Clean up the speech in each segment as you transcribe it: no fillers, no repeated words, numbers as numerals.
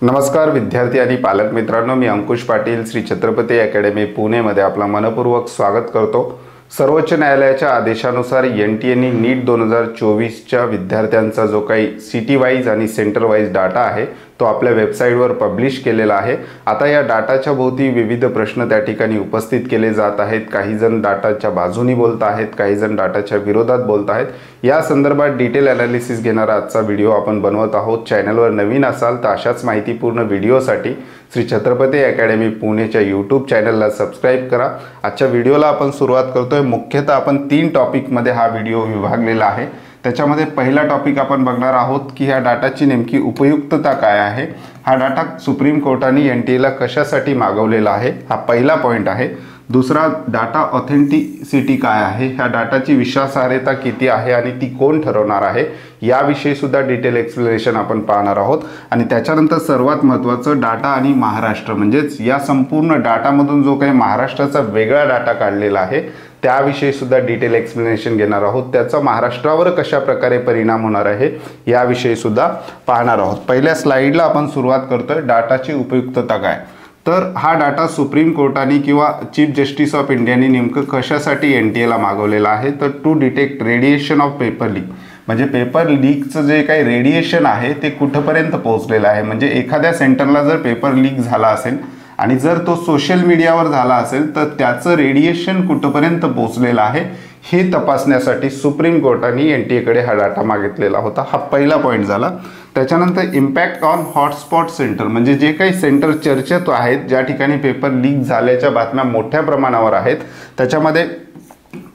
नमस्कार विद्यार्थी आणि पालक मित्रांनो, मी अंकुश पाटील श्री छत्रपती अकॅडमी पुणेमध्ये आपला मनपूर्वक स्वागत करतो। सर्वोच्च न्यायालयाच्या आदेशानुसार एनटीएने नीट 2024च्या विद्यार्थ्यांचा जो काही सिटी वाइज आणि सेंटर वाइज डाटा आहे तो आपल्या वेबसाईटवर पब्लिश केलेला आहे। आता या डाटाच्या भोवती विविध प्रश्न त्या ठिकाणी उपस्थित केले जात आहेत। काही जण डाटाच्या बाजूनी बोलत आहेत, काही जण डाटाच्या विरोधात बोलत आहेत। या संदर्भात डिटेल एनालिसिस घेणारा आजचा व्हिडिओ आपण बनवत आहोत। चॅनलवर नवीन असाल तर अशाच माहितीपूर्ण व्हिडिओसाठी श्री छत्रपती अकॅडमी पुणेच्या यूट्यूब चॅनलला सबस्क्राइब करा। आजच्या व्हिडिओला आपण सुरुवात करतोय। मुख्यतः आपण 3 टॉपिकमध्ये हा व्हिडिओ विभागलेला आहे। त्याच्यामध्ये पहिला टॉपिक आपण बघणार आहोत की ह्या डाटाची नेमकी उपयुक्तता काय आहे। हा डाटा सुप्रीम कोर्टाने एनटीएला कशासाठी मागवलेला आहे, हा पहिला पॉइंट आहे। दुसरा, डाटा ऑथेंटिसिटी काय आहे, ह्या डाटाची विश्वासार्हता किती आहे आणि ती कोण ठरवणार आहे, याविषयी सुद्धा डिटेल एक्सप्लेनेशन आपण पाहणार आहोत। आणि त्याच्यानंतर सर्वात महत्त्वाचं, डाटा आणि महाराष्ट्र म्हणजेच या संपूर्ण डाटामधून जो काही महाराष्ट्राचा वेगळा डाटा काढलेला आहे त्याविषयी सुद्धा डिटेल एक्सप्लेनेशन घेणार आहोत। त्याचा महाराष्ट्रावर कशा प्रकारे परिणाम होणार आहे याविषयी सुद्धा पाहणार आहोत। पहिल्या स्लाइडला आपण सुरुवात करतोय, डाटाची उपयुक्तता काय। तर हा डाटा सुप्रीम कोर्टाने किंवा चीफ जस्टिस ऑफ इंडियाने नेमकं कशासाठी एनटीएला मागवलेला आहे, तर to detect radiation of paper leak. म्हणजे पेपर लीकचं जे काही रेडिएशन आहे ते कुठपर्यंत पोहोचलेलं आहे। म्हणजे एखाद्या सेंटरला जर पेपर लीक झाला असेल आणि जर तो सोशल मीडियावर झाला असेल तर त्याचं रेडिएशन कुठपर्यंत पोहोचलेलं आहे हे तपासण्यासाठी सुप्रीम कोर्टाने एनटीएकडे हा डाटा मागितलेला होता। हा पहिला पॉईंट झाला। त्याच्यानंतर इम्पॅक्ट ऑन हॉटस्पॉट सेंटर, म्हणजे जे काही सेंटर चर्चेत आहेत, ज्या ठिकाणी पेपर लीक झाल्याच्या बातम्या मोठ्या प्रमाणावर आहेत, त्याच्यामध्ये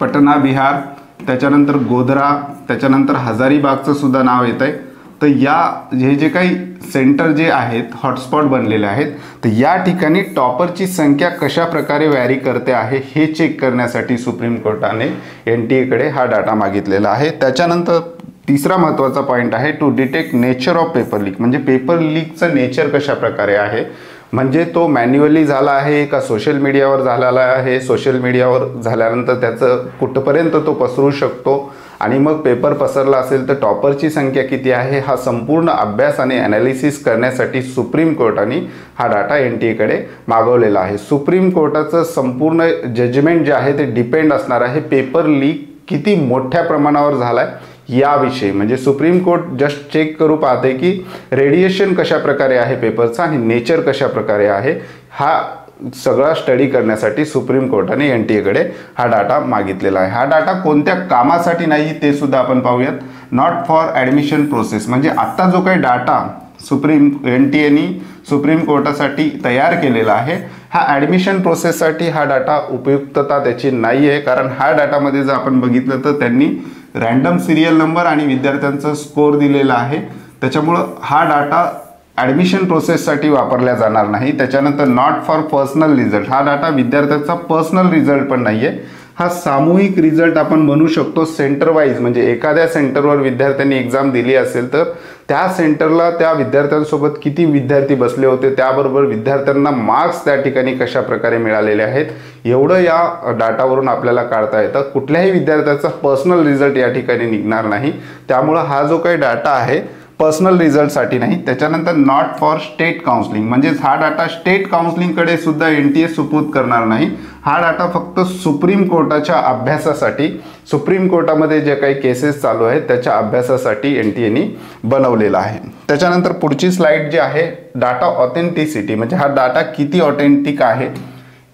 पटना बिहार, त्याच्यानंतर गोधरा, त्याच्यानंतर हजारीबागचं सुद्धा नाव येत आहे। तर या जे काही सेंटर जे आहेत हॉटस्पॉट बनलेले आहेत, तर या ठिकाणी टॉपरची संख्या कशा प्रकारे व्हॅरी करते आहे हे चेक करण्यासाठी सुप्रीम कोर्टाने एनटीएकडे हा डाटा मागितलेला आहे। त्याच्यानंतर तिसरा महत्त्वाचा पॉईंट आहे to detect nature of paper leak. म्हणजे पेपर लीकचं नेचर कशा प्रकारे आहे, म्हणजे तो मॅन्युअली झाला आहे का सोशल मीडियावर झालेला आहे, सोशल मीडियावर झाल्यानंतर त्याचं कुठपर्यंत तो पसरू शकतो आणि मग पेपर पसरला असेल तर टॉपरची संख्या किती आहे, हा संपूर्ण अभ्यास आणि ॲनालिसिस करण्यासाठी सुप्रीम कोर्टाने हा डाटा एनटीएकडे मागवलेला आहे। सुप्रीम कोर्टाचं संपूर्ण जजमेंट जे आहे ते डिपेंड असणार आहे पेपर लीक किती मोठ्या प्रमाणावर झालाय याविषयी। म्हणजे सुप्रीम कोर्ट जस्ट चेक करू पाहते की रेडिएशन कशा प्रकारे आहे पेपरचा आणि नेचर कशा प्रकारे आहे, हा सगळा स्टडी करण्यासाठी सुप्रीम कोर्टाने एनटीएकडे हा डाटा मागितलेला आहे। हा डाटा कोणत्या कामासाठी नाही ते सुद्धा आपण पाहूयात। नॉट फॉर ॲडमिशन प्रोसेस, म्हणजे आता जो काही डाटा एनटीएने सुप्रीम कोर्टासाठी तयार केलेला आहे हा ॲडमिशन प्रोसेससाठी हा डाटा उपयुक्तता त्याची नाही आहे। कारण हा डाटामध्ये जर आपण बघितलं तर त्यांनी रँडम सिरियल नंबर आणि विद्यार्थ्यांचा स्कोर दिलेला आहे, त्याच्यामुळं हा डाटा ॲडमिशन प्रोसेससाठी वापरला जाणार नाही। त्याच्यानंतर नॉट फॉर पर्सनल रिझल्ट, हा डाटा विद्यार्थ्याचा पर्सनल रिझल्ट पण नाही आहे, हा सामूहिक रिझल्ट आपण म्हणू शकतो। सेंटर वाईज, म्हणजे एखाद्या सेंटरवर विद्यार्थ्यांनी एक्झाम दिली असेल तर त्या सेंटरला त्या विद्यार्थ्यांसोबत किती विद्यार्थी बसले होते, त्याबरोबर विद्यार्थ्यांना मार्क्स त्या ठिकाणी कशा प्रकारे मिळालेले आहेत, एवढं या डाटावरून आपल्याला काढता येतं। कुठल्याही विद्यार्थ्याचा पर्सनल रिझल्ट या ठिकाणी निघणार नाही, त्यामुळं हा जो काही डाटा आहे पर्सनल रिझल्टसाठी नाही। त्याच्यानंतर नॉट फॉर स्टेट काउन्सिलिंग, म्हणजेच हा डाटा स्टेट काउन्सिलिंगकडे सुद्धा एनटीए सुपूर्द करणार नाही। हा डाटा फक्त सुप्रीम कोर्टाच्या अभ्यासासाठी, सुप्रीम कोर्टामध्ये जे काही केसेस चालू आहेत त्याच्या अभ्यासासाठी एनटीएने बनवलेला आहे। त्याच्यानंतर पुढची स्लाइड जी आहे, डाटा ऑथेंटिसिटी, म्हणजे हा डाटा किती ऑथेंटिक आहे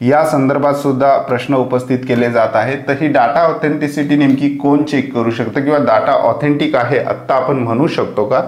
या संदर्भात सुद्धा प्रश्न उपस्थित केले जात आहेत। तर ही डाटा ऑथेंटिसिटी नेमकी कोण चेक करू शकतं किंवा डाटा ऑथेंटिक आहे आत्ता आपण म्हणू शकतो का,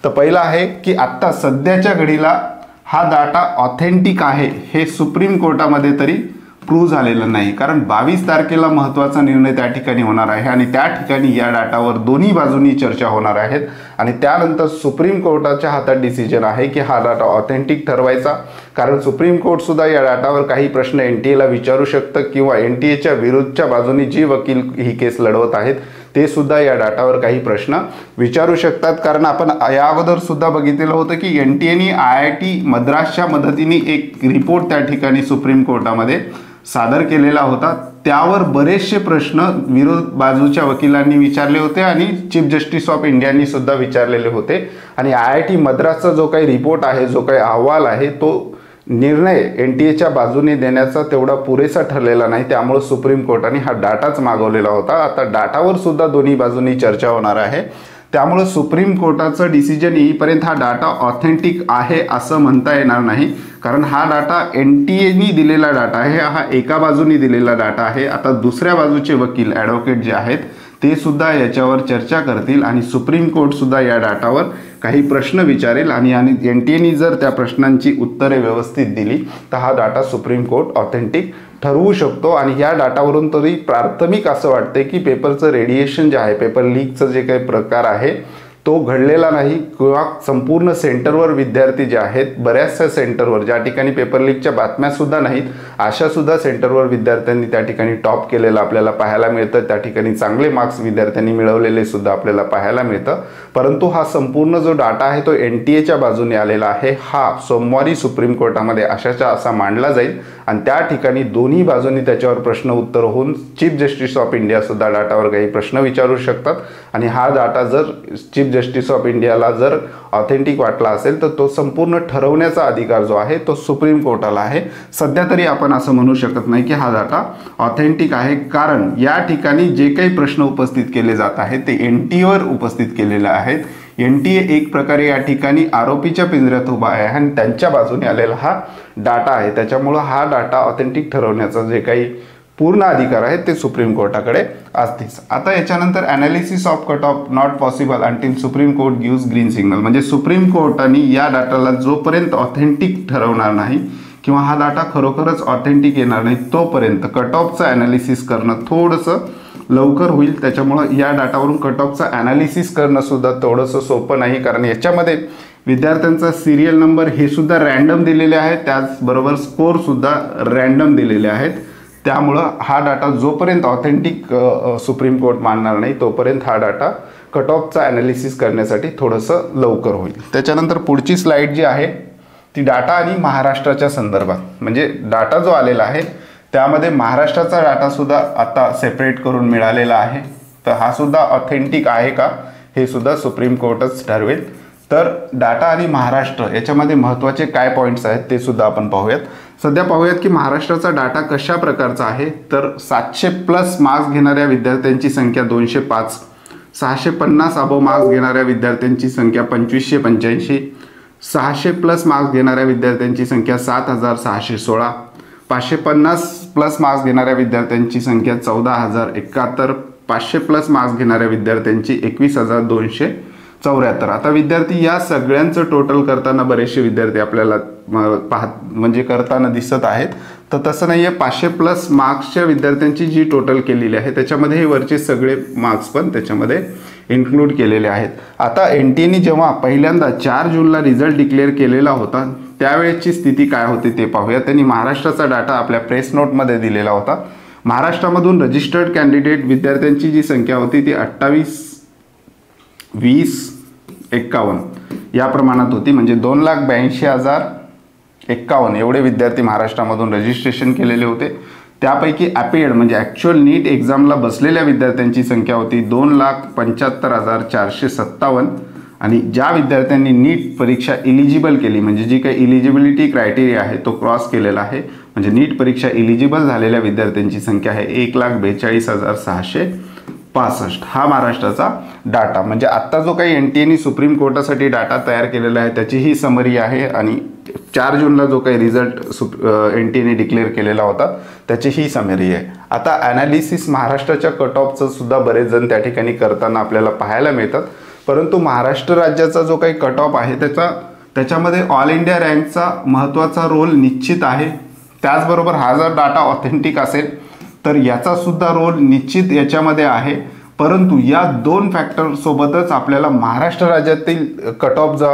तर पहिला आहे की आत्ता सध्याच्या घडीला हा डाटा ऑथेंटिक आहे हे सुप्रीम कोर्टामध्ये तरी प्रूव्ह झालेलं नाही। कारण 22 तारखेला महत्त्वाचा निर्णय त्या ठिकाणी होणार आहे आणि त्या ठिकाणी या डाटावर दोन्ही बाजूंनी चर्चा होणार आहेत आणि त्यानंतर सुप्रीम कोर्टाच्या हातात डिसिजन आहे की हा डाटा ऑथेंटिक ठरवायचा। कारण सुप्रीम कोर्ट सुद्धा या डाटावर काही प्रश्न एनटीएला विचारू शकतं किंवा एनटीएच्या विरुद्धच्या बाजूने जी वकील ही केस लढवत आहेत ते सुद्धा या डाटावर काही प्रश्न विचारू शकतात। कारण आपण या अगोदर सुद्धा बघितलेलं होतं की एनटीएने IIT मद्रासच्या मदतीने एक रिपोर्ट त्या ठिकाणी सुप्रीम कोर्टामध्ये सादर केलेला होता। त्यावर बरेचसे प्रश्न विरोध बाजूच्या वकिलांनी विचारले होते आणि चीफ जस्टिस ऑफ इंडियानी सुद्धा विचारलेले होते. आणि IIT मद्रासचा जो काही रिपोर्ट आहे, जो काही अहवाल आहे, तो निर्णय NTA च्या बाजूने देण्याचा तेवढा पुरेसा ठरलेला नाही. त्यामुळे सुप्रीम कोर्टाने हा डाटाच मागवलेला होता. आता डाटावर सुद्धा दोन्ही बाजूंनी चर्चा होणार आहे. त्यामुळे सुप्रीम कोर्टाचं डिसिजन येईपर्यंत हा डाटा ऑथेंटिक आहे असं म्हणता येणार नाही, कारण हा डाटा NTAनी दिलेला डाटा आहे, हा एका बाजूने दिलेला डाटा आहे. आता दुसऱ्या बाजूचे वकील ॲडव्होकेट जे आहेत ते सुद्धा याच्यावर चर्चा करतील आणि सुप्रीम कोर्ट सुद्धा या डाटावर काही प्रश्न विचारेल आणि NTAनी जर त्या प्रश्नांची उत्तरे व्यवस्थित दिली तर हा डाटा सुप्रीम कोर्ट ऑथेंटिक ठरवू शकतो. आणि या डाटावरून तरी प्राथमिक असं वाटते की पेपरचं रेडिएशन जे आहे, पेपर लीकचं जे काही प्रकार आहे तो घडलेला नाही, किंवा संपूर्ण सेंटरवर विद्यार्थी जे आहेत, बऱ्याचशा सेंटरवर ज्या ठिकाणी पेपर लीकच्या बातम्या सुद्धा नाहीत अशा सुद्धा सेंटरवर विद्यार्थ्यांनी त्या ठिकाणी टॉप केलेलं आपल्याला पाहायला मिळतं. त्या ठिकाणी चांगले मार्क्स विद्यार्थ्यांनी मिळवलेले सुद्धा आपल्याला पाहायला मिळतं. परंतु हा संपूर्ण जो डाटा आहे तो NTA च्या बाजूने आलेला आहे. हा सोमवारी सुप्रीम कोर्टामध्ये अशाच्या असा मांडला जाईल आणि त्या ठिकाणी दोन्ही बाजूंनी त्याच्यावर प्रश्न उत्तर होऊन चीफ जस्टिस ऑफ इंडिया सुद्धा डाटावर काही प्रश्न विचारू शकतात. आणि हा डाटा जर चीफ जस्टिस ऑफ इंडियाला जर ऑथेंटिक वाटला असेल तर तो संपूर्ण ठरवण्याचा अधिकार जो आहे तो सुप्रीम कोर्टाला आहे. सध्या तरी आपण असं म्हणू शकत नाही की हा डाटा ऑथेंटिक आहे, कारण या ठिकाणी जे काही प्रश्न उपस्थित केले जात आहेत ते NTA उपस्थित केलेले आहेत. NTA एक प्रकारे या ठिकाणी आरोपीच्या पिंजऱ्यात उभा आहे आणि त्यांच्या बाजूने आलेला हा डाटा आहे. त्याच्यामुळं हा डाटा ऑथेंटिक ठरवण्याचा जे काही पूर्ण अधिकार आहे ते सुप्रीम कोर्टाकडे असतील. आता याच्यानंतर analysis of cut off not possible until supreme court gives green signal. म्हणजे सुप्रीम कोर्टाने या डाटाला जोपर्यंत ऑथेंटिक ठरवणार नाही किंवा हा डाटा खरोखरच ऑथेंटिक येणार नाही तोपर्यंत कट ऑफचं ॲनालिसिस करणं थोडंसं लवकर होईल. त्याच्यामुळं या डाटावरून कट ऑफचं ॲनालिसिस करणं सुद्धा थोडंसं सोपं नाही, कारण याच्यामध्ये विद्यार्थ्यांचा सिरियल नंबर हे सुद्धा रँडम दिलेले आहेत, त्याचबरोबर स्कोर सुद्धा रँडम दिलेले आहेत. त्यामुळं हा डाटा जोपर्यंत ऑथेंटिक सुप्रीम कोर्ट मानणार नाही तोपर्यंत हा डाटा कट ऑफचा ॲनालिसिस करण्यासाठी थोडंसं लवकर होईल. त्याच्यानंतर पुढची स्लाईड जी आहे ती डाटा आणि महाराष्ट्राच्या संदर्भात, म्हणजे डाटा जो आलेला आहे त्यामध्ये महाराष्ट्राचा डाटा सुद्धा आता सेपरेट करून मिळालेला आहे. तर हा सुद्धा ऑथेंटिक आहे का हे सुद्धा सुप्रीम कोर्टच ठरवेल. तर डाटा आणि महाराष्ट्र याच्यामध्ये महत्त्वाचे काय पॉईंट्स आहेत ते सुद्धा आपण पाहूयात. सध्या पाहूयात की महाराष्ट्राचा डाटा कशा प्रकारचा आहे. तर 700+ मार्क्स घेणाऱ्या विद्यार्थ्यांची संख्या 205, 650 अबोव मार्क्स घेणाऱ्या विद्यार्थ्यांची संख्या 2585, 600+ मार्क्स घेणाऱ्या विद्यार्थ्यांची संख्या 7616, 550+ मार्क्स घेणाऱ्या विद्यार्थ्यांची संख्या 14071, 500+ मार्क्स घेणाऱ्या विद्यार्थ्यांची 21274. आता विद्यार्थी या सगळ्यांचं टोटल करताना बरेचसे विद्यार्थी आपल्याला म्हणजे करताना दिसत आहेत. तर तसं नाही आहे, 500+ मार्क्सच्या विद्यार्थ्यांची जी टोटल केलेली आहे त्याच्यामध्ये हे वरचे सगळे मार्क्स पण त्याच्यामध्ये इन्क्लूड केलेले आहेत. आता NTAने जेव्हा पहिल्यांदा 4 जूनला रिझल्ट डिक्लेअर केलेला होता त्यावेळेची स्थिती काय होती ते पाहूया. त्यांनी महाराष्ट्राचा डाटा आपल्या प्रेस नोटमध्ये दिलेला होता. महाराष्ट्रामधून रजिस्टर्ड कॅन्डिडेट विद्यार्थ्यांची जी संख्या होती ती 28, 20, 51 या प्रमाणात होती. म्हणजे 2,82,051 एवढे विद्यार्थी महाराष्ट्रामधून रजिस्ट्रेशन केलेले होते. त्यापैकी ॲपेड म्हणजे ॲक्च्युअल नीट एक्झामला बसलेल्या विद्यार्थ्यांची संख्या होती 2,75,457 आणि ज्या विद्यार्थ्यांनी नीट परीक्षा इलिजिबल केली म्हणजे जी काही इलिजिबिलिटी क्रायटेरिया आहे तो क्रॉस केलेला आहे, म्हणजे नीट परीक्षा इलिजिबल झालेल्या विद्यार्थ्यांची संख्या आहे 1,42,665. हा महाराष्ट्राचा डाटा, म्हणजे आत्ता जो काही NTAने सुप्रीम कोर्टासाठी डाटा तयार केलेला आहे त्याची ही समरी आहे आणि 4 जूनला जो काही रिझल्ट NTAने डिक्लेअर केलेला होता त्याची ही समरी आहे. आता ॲनालिसिस महाराष्ट्राच्या कट ऑफचं सुद्धा बरेच जण त्या ठिकाणी करताना आपल्याला पाहायला मिळतात. परंतु महाराष्ट्र राज्याचा जो काही कट ऑफ आहे त्याच्यामध्ये ऑल इंडिया रँकचा महत्त्वाचा रोल निश्चित आहे. त्याचबरोबर हा जर डाटा ऑथेंटिक असेल तर याचा सुद्धा रोल निश्चित याच्यामध्ये आहे. परंतु या 2 फॅक्टरसोबतच आपल्याला महाराष्ट्र राज्यातील कट ऑफ जो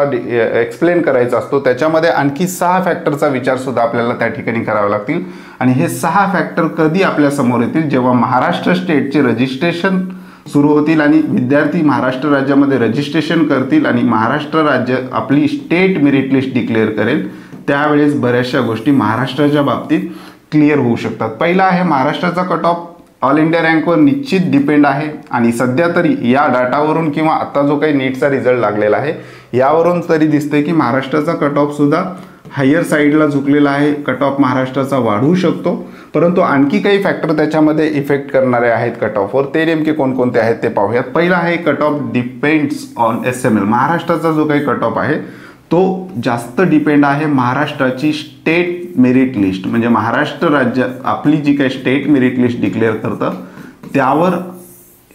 एक्सप्लेन करायचा असतो त्याच्यामध्ये आणखी 6 फॅक्टरचा विचारसुद्धा आपल्याला त्या ठिकाणी करावे लागतील. आणि हे 6 फॅक्टर कधी आपल्या समोर येतील, जेव्हा महाराष्ट्र स्टेटचे रजिस्ट्रेशन सुरू होतील आणि विद्यार्थी महाराष्ट्र राज्यामध्ये रजिस्ट्रेशन करतील आणि महाराष्ट्र राज्य आपली स्टेट मेरिट लिस्ट डिक्लेअर करेल. त्यावेळेस बऱ्याचशा गोष्टी महाराष्ट्राच्या बाबतीत क्लिअर होऊ शकतात. पहिला आहे महाराष्ट्राचा कट ऑफ ऑल इंडिया रँकवर निश्चित डिपेंड आहे आणि सध्या तरी या डाटावरून किंवा आता जो काही नीटचा रिझल्ट लागलेला आहे यावरून तरी दिसतंय की महाराष्ट्राचा कट ऑफ सुद्धा हायर साईडला झुकलेला आहे. कट ऑफ महाराष्ट्राचा वाढू शकतो, परंतु आणखी काही फॅक्टर त्याच्यामध्ये इफेक्ट करणारे आहेत कट ऑफवर. ते नेमके कोणकोणते आहेत ते पाहूयात. पहिला आहे cut off depends on SML. महाराष्ट्राचा जो काही कट ऑफ आहे तो जास्त डिपेंड आहे महाराष्ट्राची स्टेट मेरिट लिस्ट, म्हणजे महाराष्ट्र राज्य आपली जी काही स्टेट मेरिट लिस्ट डिक्लेअर करतं त्यावर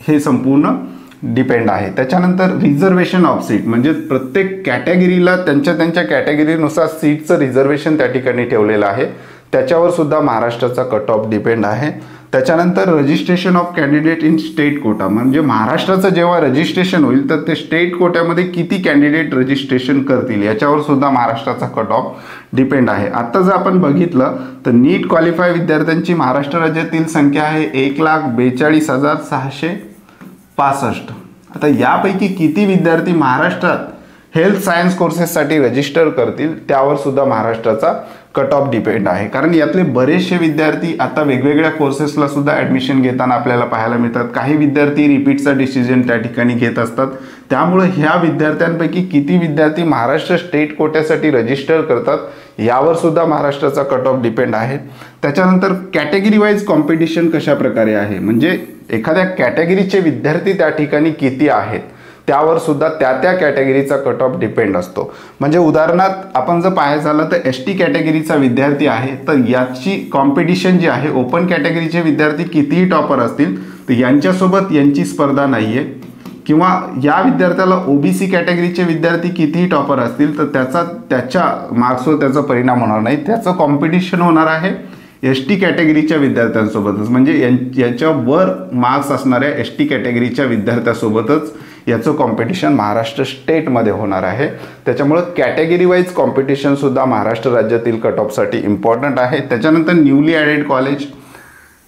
हे संपूर्ण डिपेंड आहे. त्याच्यानंतर रिझर्वेशन ऑफ सीट, म्हणजे प्रत्येक कॅटेगरीला त्यांच्या कॅटेगरीनुसार सीटचं रिझर्वेशन त्या ठिकाणी ठेवलेलं आहे, त्याच्यावर सुद्धा महाराष्ट्राचा कट ऑफ डिपेंड आहे. त्याच्यानंतर registration of candidate in state quota, म्हणजे महाराष्ट्राचं जेव्हा रजिस्ट्रेशन होईल तर ते स्टेट कोट्यामध्ये किती कॅन्डिडेट रजिस्ट्रेशन करतील याच्यावर सुद्धा महाराष्ट्राचा कट ऑफ डिपेंड आहे. आता जर आपण बघितलं तर नीट क्वालिफाय विद्यार्थ्यांची महाराष्ट्र राज्यातील संख्या आहे 1,42,665. आता यापैकी किती विद्यार्थी महाराष्ट्रात हेल्थ सायन्स कोर्सेससाठी रजिस्टर करतील त्यावर सुद्धा महाराष्ट्राचा कट ऑफ डिपेंड आहे. कारण यातले बरेचसे विद्यार्थी आता वेगवेगळ्या कोर्सेसला सुद्धा ॲडमिशन घेताना आपल्याला पाहायला मिळतात. काही विद्यार्थी रिपीटचा डिसिजन त्या ठिकाणी घेत असतात. त्यामुळे ह्या विद्यार्थ्यांपैकी किती विद्यार्थी महाराष्ट्र स्टेट कोट्यासाठी रजिस्टर करतात यावर सुद्धा महाराष्ट्राचा कट ऑफ डिपेंड आहे. त्याच्यानंतर कॅटेगरी वाईज कॉम्पिटिशन कशा प्रकारे आहे, म्हणजे एखाद्या कॅटेगरीचे विद्यार्थी त्या ठिकाणी किती आहेत त्यावर सुद्धा त्या कॅटेगरीचा कट ऑफ डिपेंड असतो. म्हणजे उदाहरणार्थ आपण जर पाहायचं झालं तर ST कॅटेगरीचा विद्यार्थी आहे तर याची कॉम्पिटिशन जी आहे, ओपन कॅटेगरीचे विद्यार्थी कितीही टॉपर असतील तर यांच्यासोबत यांची स्पर्धा नाही आहे, किंवा या विद्यार्थ्याला OBC कॅटेगरीचे विद्यार्थी कितीही टॉपर असतील तर त्याच्या मार्क्सवर त्याचा परिणाम होणार नाही. त्याचं कॉम्पिटिशन होणार आहे ST कॅटेगरीच्या विद्यार्थ्यांसोबतच, म्हणजे याच्यावर मार्क्स असणाऱ्या ST कॅटेगरीच्या विद्यार्थ्यासोबतच याचं कॉम्पिटिशन महाराष्ट्र स्टेटमध्ये होणार आहे. त्याच्यामुळं कॅटेगरी वाईज कॉम्पिटिशन सुद्धा महाराष्ट्र राज्यातील कट ऑफसाठी इम्पॉर्टंट आहे. त्याच्यानंतर न्यूली ॲडेड कॉलेज,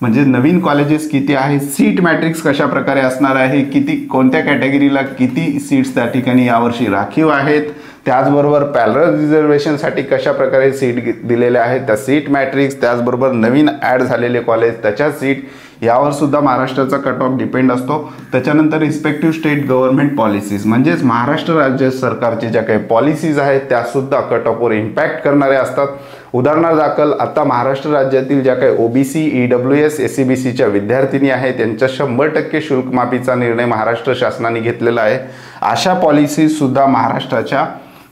म्हणजे नवीन कॉलेजेस किती आहे, सीट मॅट्रिक्स कशा प्रकारे असणार आहे, कोणत्या कॅटेगरीला किती सीट्स त्या ठिकाणी यावर्षी राखीव आहेत, त्याचबरोबर पॅरलल रिझर्वेशनसाठी कशा प्रकारे सीट दिलेल्या आहेत त्या सीट मॅट्रिक्स, त्याचबरोबर नवीन ॲड झालेले कॉलेज त्याच्या सीट यावर सुद्धा महाराष्ट्राचा कट ऑफ डिपेंड असतो. त्याच्यानंतर रिस्पेक्टिव्ह स्टेट गव्हर्नमेंट पॉलिसीज, म्हणजेच महाराष्ट्र राज्य सरकारच्या ज्या काही पॉलिसीज आहेत त्यासुद्धा कट ऑफवर इम्पॅक्ट करणारे असतात. उदाहरणादाखल आता महाराष्ट्र राज्यातील ज्या काही OBC, EWS, SCBCच्या विद्यार्थिनी आहेत त्यांच्या 100% शुल्क माफीचा निर्णय महाराष्ट्र शासनाने घेतलेला आहे. अशा पॉलिसीज सुद्धा महाराष्ट्राच्या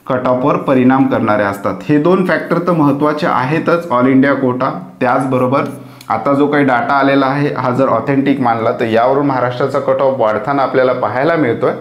कट ऑफवर परिणाम करणारे असतात. हे दोन फॅक्टर तर महत्त्वाचे आहेतच, ऑल इंडिया कोटा. त्याचबरोबर आता जो काही डाटा आलेला आहे हा जर ऑथेंटिक मानला तर यावरून महाराष्ट्राचा कट ऑफ वाढताना आपल्याला पाहायला मिळतोय.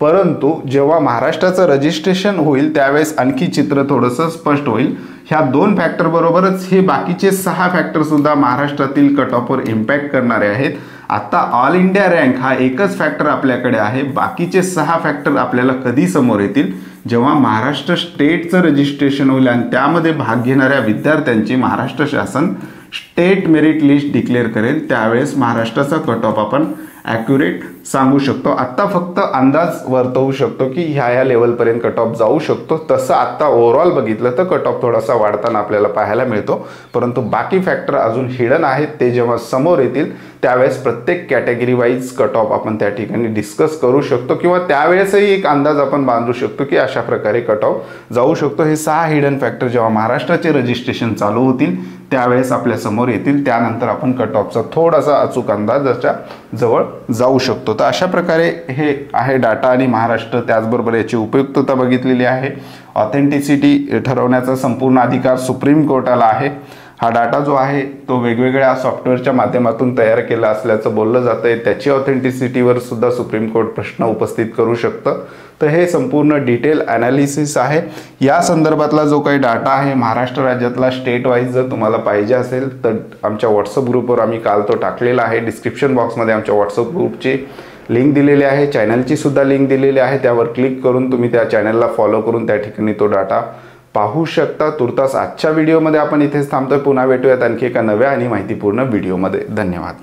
परंतु जेव्हा महाराष्ट्राचं रजिस्ट्रेशन होईल त्यावेळेस आणखी चित्र थोडंसं स्पष्ट होईल. ह्या दोन फॅक्टर बरोबरच हे बाकीचे 6 फॅक्टर सुद्धा महाराष्ट्रातील कट ऑफवर इम्पॅक्ट करणारे आहेत. आता ऑल इंडिया रँक हा एकच फॅक्टर आपल्याकडे आहे, बाकीचे 6 फॅक्टर आपल्याला कधी समोर येतील, जेव्हा महाराष्ट्र स्टेटचं रजिस्ट्रेशन होईल आणि त्यामध्ये भाग घेणाऱ्या विद्यार्थ्यांची महाराष्ट्र शासन स्टेट मेरिट लिस्ट डिक्लेअर करेल त्यावेळेस महाराष्ट्राचा कट ऑफ आपण ॲक्युरेट सांगू शकतो. आत्ता फक्त अंदाज वर्तवू शकतो की ह्या लेवलपर्यंत कट ऑफ जाऊ शकतो. तसं आत्ता ओव्हरऑल बघितलं तर कट ऑफ थोडासा वाढताना आपल्याला पाहायला मिळतो, परंतु बाकी फॅक्टर अजून हिडन आहेत. ते जेव्हा समोर येतील त्यावेळेस प्रत्येक कॅटेगरी वाईज कट ऑफ आपण त्या ठिकाणी डिस्कस करू शकतो किंवा त्यावेळेसही एक अंदाज आपण बांधू शकतो की अशा प्रकारे कट ऑफ जाऊ शकतो. हे 6 हिडन फॅक्टर जेव्हा महाराष्ट्राचे रजिस्ट्रेशन चालू होतील त्यावेळेस आपल्या समोर येतील, त्यानंतर आपण कट ऑफचा थोडासा अचूक अंदाजाच्या जवळ जाऊ शकतो. तर अशा प्रकारे हे आहे डाटा आणि महाराष्ट्र. त्याचबरोबर याची उपयुक्तता बघितलेली आहे. ऑथेंटिसिटी ठरवण्याचा संपूर्ण अधिकार सुप्रीम कोर्टाला आहे. हा डाटा जो आहे तो वेगवेगळ्या सॉफ्टवेअरच्या माध्यमातून तयार केला असल्याचं बोललं जातं आहे. त्याची ऑथेंटिसिटीवर सुद्धा सुप्रीम कोर्ट प्रश्न उपस्थित करू शकतं. तर हे संपूर्ण डिटेल ॲनालिसिस आहे. या संदर्भातला जो काही डाटा आहे महाराष्ट्र राज्यातला स्टेट वाईज जर तुम्हाला पाहिजे असेल तर आमच्या व्हॉट्सअप ग्रुपवर आम्ही काल तो टाकलेला आहे. डिस्क्रिप्शन बॉक्समध्ये आमच्या व्हॉट्सअप ग्रुपची लिंक दिलेली आहे, चॅनलची सुद्धा लिंक दिलेली आहे. त्यावर क्लिक करून तुम्ही त्या चॅनलला फॉलो करून त्या ठिकाणी तो डाटा पाहू शकता. तुर्तास आजच्या व्हिडिओमध्ये आपण इथेच थांबतोय. पुन्हा भेटूयात आणखी एका नव्या आणि माहितीपूर्ण व्हिडिओमध्ये. धन्यवाद.